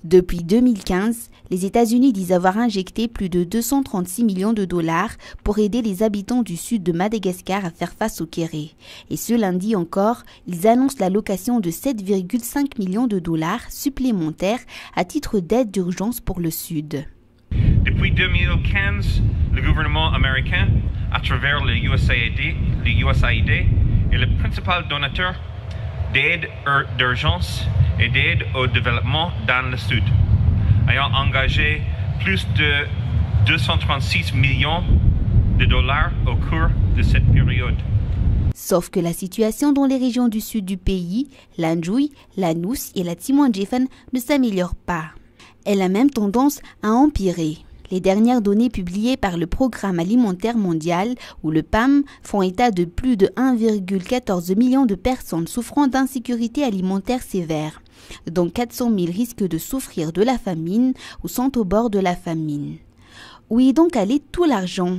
Depuis 2015, les États-Unis disent avoir injecté plus de 236 millions de dollars pour aider les habitants du sud de Madagascar à faire face au kéré. Et ce lundi encore, ils annoncent l'allocation de 7,5 millions de dollars supplémentaires à titre d'aide d'urgence pour le sud. Depuis 2015, le gouvernement américain, à travers le USAID, est le principal donateur d'aide d'urgence et d'aide au développement dans le Sud, ayant engagé plus de 236 millions de dollars au cours de cette période. Sauf que la situation dans les régions du sud du pays, l'Anjouï, l'Anous et la Tsimouandjéfan ne s'améliore pas. Elle a même tendance à empirer. Les dernières données publiées par le Programme alimentaire mondial, ou le PAM, font état de plus de 1,14 million de personnes souffrant d'insécurité alimentaire sévère, dont 400 000 risquent de souffrir de la famine ou sont au bord de la famine. Où est donc allé tout l'argent ?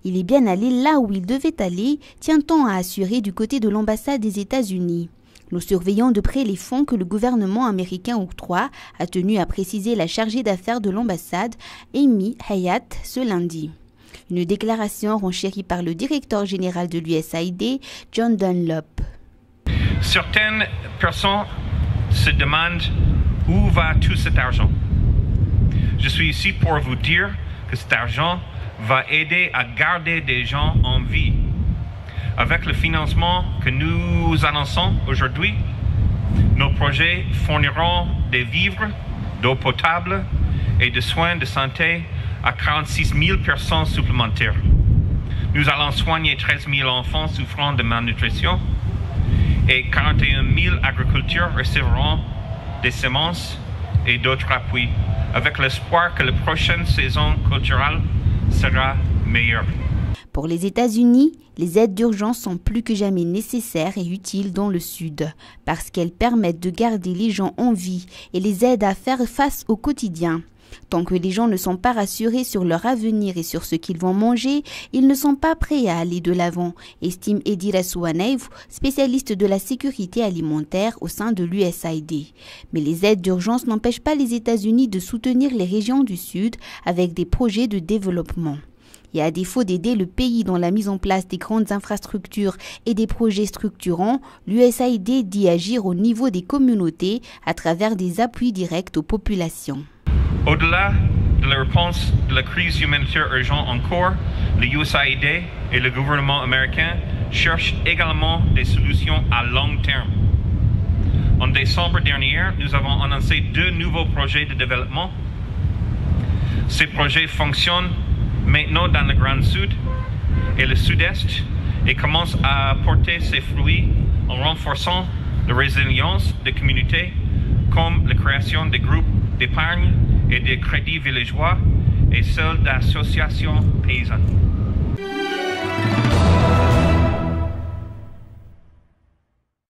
Il est bien allé là où il devait aller, tient-on à assurer du côté de l'ambassade des États-Unis. Nous surveillons de près les fonds que le gouvernement américain octroie, a tenu à préciser la chargée d'affaires de l'ambassade, Amy Hayat, ce lundi. Une déclaration renchérie par le directeur général de l'USAID, John Dunlop. Certaines personnes se demandent où va tout cet argent. Je suis ici pour vous dire que cet argent va aider à garder des gens en vie. Avec le financement que nous annonçons aujourd'hui, nos projets fourniront des vivres, d'eau potable et de soins de santé à 46 000 personnes supplémentaires. Nous allons soigner 13 000 enfants souffrant de malnutrition et 41 000 agriculteurs recevront des semences et d'autres appuis, avec l'espoir que la prochaine saison culturelle sera meilleure. Pour les États-Unis, les aides d'urgence sont plus que jamais nécessaires et utiles dans le Sud, parce qu'elles permettent de garder les gens en vie et les aident à faire face au quotidien. Tant que les gens ne sont pas rassurés sur leur avenir et sur ce qu'ils vont manger, ils ne sont pas prêts à aller de l'avant, estime Edira Souanev, spécialiste de la sécurité alimentaire au sein de l'USAID. Mais les aides d'urgence n'empêchent pas les États-Unis de soutenir les régions du Sud avec des projets de développement. Et à défaut d'aider le pays dans la mise en place des grandes infrastructures et des projets structurants, l'USAID dit agir au niveau des communautés à travers des appuis directs aux populations. Au-delà de la réponse de la crise humanitaire urgente en cours, le USAID et le gouvernement américain cherchent également des solutions à long terme. En décembre dernier, nous avons annoncé 2 nouveaux projets de développement. Ces projets fonctionnent maintenant dans le Grand Sud et le Sud-Est et commence à porter ses fruits en renforçant la résilience des communautés comme la création des groupes d'épargne et des crédits villageois et celle d'associations paysannes.